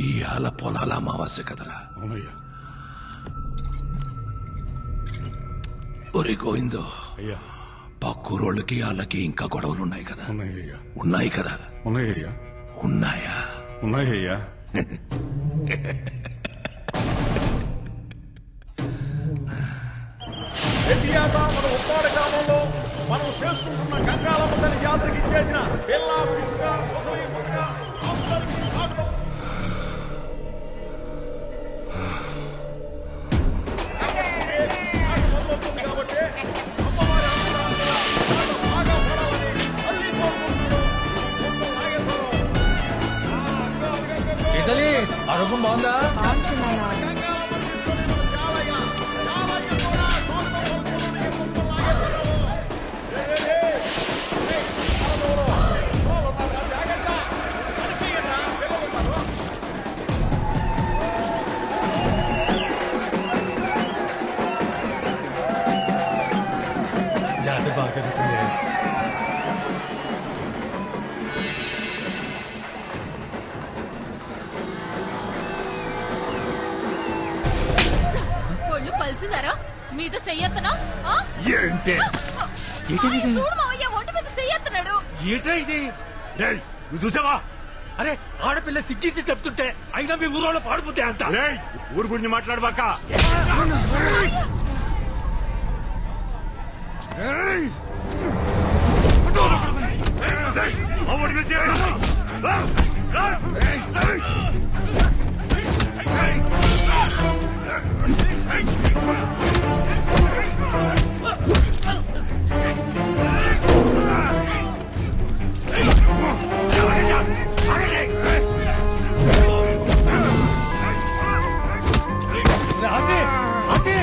ఇవాళ పొలాల అమావాస్య కదరా. అవునయ్యా. ఒరే గోవిందో, అయ్యా. పక్కూరోళ్ళకి వాళ్ళకి ఇంకా గొడవలున్నాయి కదా. ఉన్నాయ్యా. ఉన్నాయి కదా. ఉన్నాయ్యా. ఉన్నాయా? ఉన్నాయ్యా. మన ఉప్పాడ గ్రామంలో మనం చేసుకుంటున్న గంగాలమ్మ తల్లి జాతరకి ఇచ్చేసిన పిల్లా పిసుగా ముసలి ముక్క అందరికీ స్వాగతం. మొదలవుతుంది కాబట్టి అమ్మవారి ఆశీర్వాదాలు బాగా పడాలని తల్లి కోరుకుంటున్నాడు. నాగేశ్వరరావు. ఆరోగ్యం బాగుందా? జాతర బాగా జరుగుతుంది. ఒళ్ళు పలిసిందారా? మీద చెయ్యత్తనా? ఏంటి చూడు మావయ్య, ఒంటి మీద చెయ్యత్తనాడు. ఏట్రా ఇది? నువ్వు చూసావా? అరే ఆడపిల్ల సిగ్గించి చెప్తుంటే అయినా మీ ఊరోళ్ళు పాడిపోతే అంత. ఊరు గురించి మాట్లాడబాక. ఆసి ఆసి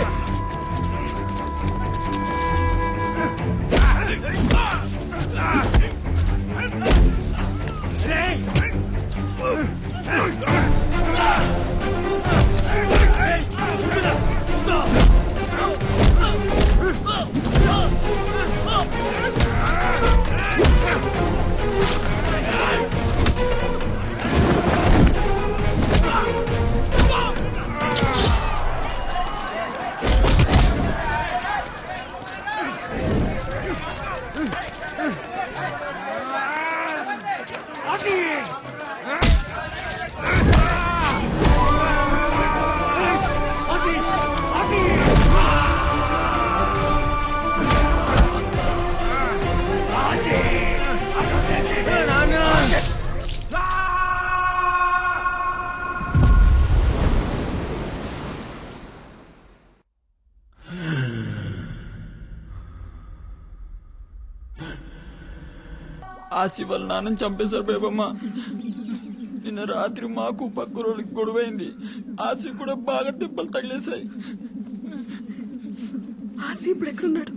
ఆసి వాళ్ళ నాన్నని చంపేశారు బేబమ్మ. నిన్న రాత్రి మాకు పక్క రోజులకి గొడవైంది. ఆసి కూడా బాగా దెబ్బలు తగిలేశాయి. ఆసి ఇప్పుడు ఎక్కడున్నాడు?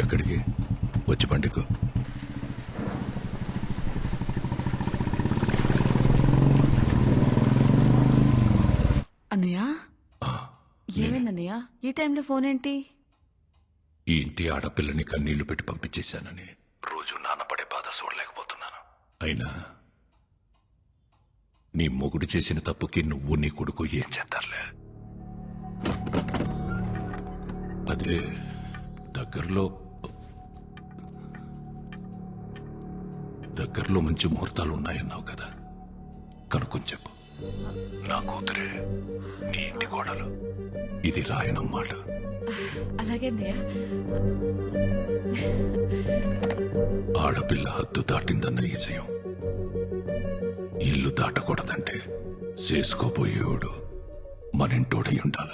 ఎక్కడికి? వచ్చి పండుగ. అన్నయ్య, ఏమైందన్నయ్య? ఈ టైంలో ఫోన్ ఏంటి? ఈ ఇంటి ఆడపిల్లని కన్నీళ్లు పెట్టి పంపించేశానని రోజు నాన్నపడే బాధ చూడలేకపోతున్నాను. అయినా నీ మొగుడు చేసిన తప్పుకి నువ్వు నీ కొడుకు ఏం చేస్తారులే. అదే దగ్గరలో మంచి ముహూర్తాలు ఉన్నాయన్నావు కదా, కనుక్కొని చెప్పు. నా కూతురే, నీ ఇంటి కోడలు. ఇది రాయనమ్మాట. అలాగే అన్నయ్య. ఆడపిల్ల హద్దు దాటిందన్న ఈజయం ఇల్లు దాటకూడదంటే చేసుకోబోయేవాడు మనింటోడై ఉండాల.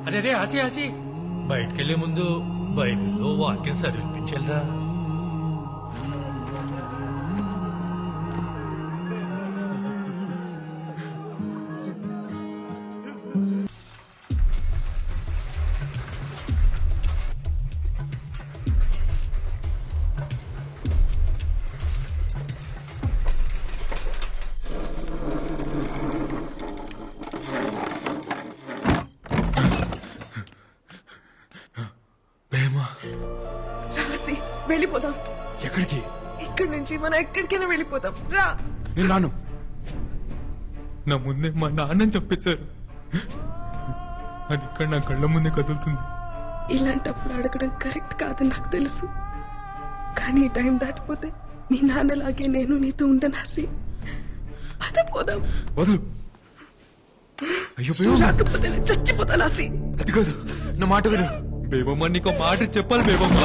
అరే రే ఆసి ఆసి బయటకెళ్లే ముందు బైబిల్లో వాక్యం చదివించాలరా. రాసి వెళ్ళిపోదాం. ఎక్కడికి? ఇక్కడి నుంచి మనం ఎక్కడికైనా వెళ్ళిపోదాం. రా. నేను రాను. నా ముందే మా నాన్నని చంపేశారు. అది ఇక్కడ నా కళ్ళ ముందే కదులుతుంది. ఇలాంటప్పుడు అడగడం కరెక్ట్ కాదని నాకు తెలుసు, కానీ ఈ టైం దాటిపోతే మీ నాన్నలాగే నేను నీతో ఉండనాసి. పద పోదాం. వదులు. అయ్యో బేబమ్మ. రాకపోతే నేను చచ్చిపోతానాసి. అది కాదు, నా మాట విను. బేబమ్మ నీకు మాట చెప్పాలి బేబమ్మ.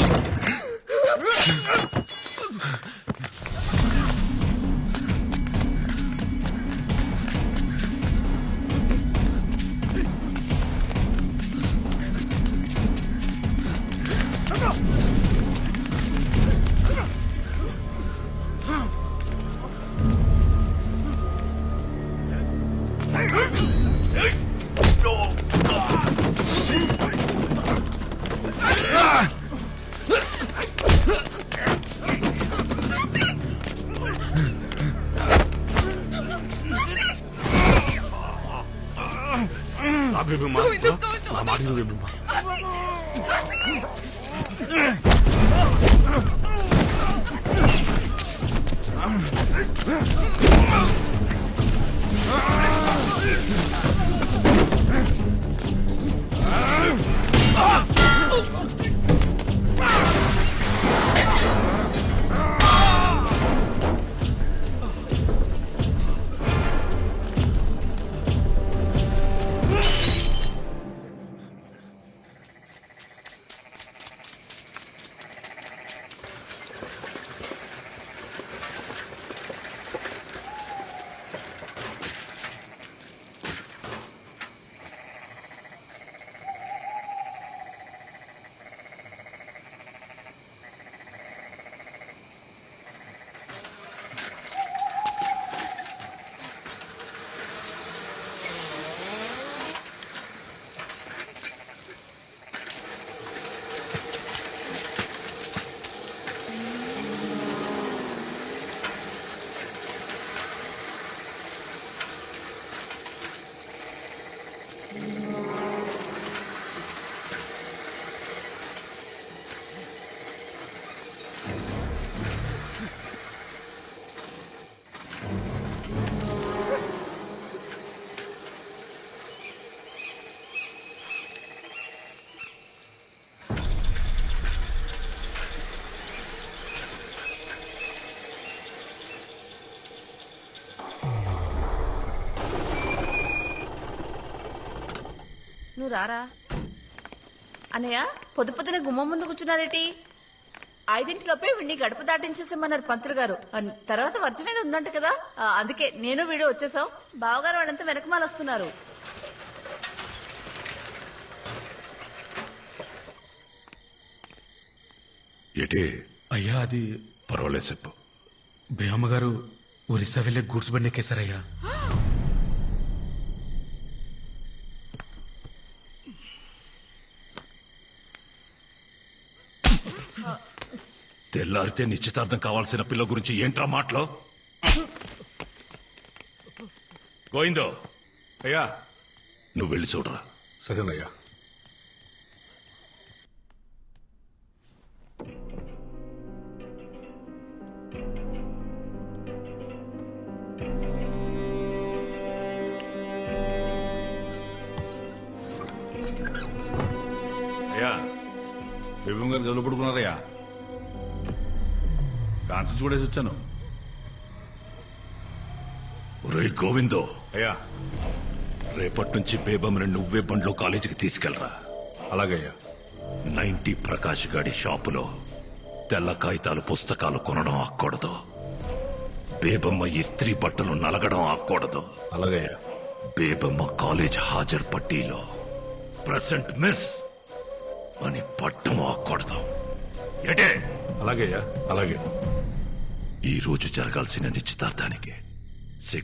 నువ్వు రారా. అన్నయ్య పొద్దు పొద్దున గుమ్మం ముందు కూర్చున్నారేటి? 5 వీడిని గడప దాటించేసామన్నారు పంతులు గారు. తర్వాత వర్జం మీద ఉందంట కదా, అందుకే నేను వీడు వచ్చేసాం. బావగారు వాళ్ళంతా వెనకమాల వస్తున్నారు. ఏటే? అయ్యా అది పర్వాలేదు చెప్పు. బేయమ్మ గారు ఒరిస్సా వెళ్ళే గూడ్స్ బండి ఎక్కేశారయ్యా. తెల్లారితే నిశ్చితార్థం కావాల్సిన పిల్ల గురించి ఏంట్రా మాటలో? గోయిందో అయ్యా. నువ్వు వెళ్ళి చూడరా. సరేనయ్యా. అయ్యా, బేబం గారు గదిలో పడుకున్నారయ్యా. ఫ్యాన్స్ చూడేసి వచ్చాను. ఒరేయ్ గోవిందో, అయ్యా. రేపటి నుంచి బేబమ్మని నువ్వే బండ్లో కాలేజీకి తీసుకెళ్లరా. అలాగయ్యా. 90 ప్రకాష్ గాడి షాపులో తెల్ల కాగితాలు పుస్తకాలు కొనడం ఆక్కూడదు. బేబమ్మ ఇస్త్రీ బట్టలు నలగడం ఆక్కూడదు. అలాగయ్యా. బేబమ్మ కాలేజ్ హాజరు పట్టీలో 1% మిస్ అని పట్టం ఆకూడదు. ఎటే అలాగేయ్యా అలాగే. ఈ రోజు జరగాల్సిన నిశ్చితార్థానికి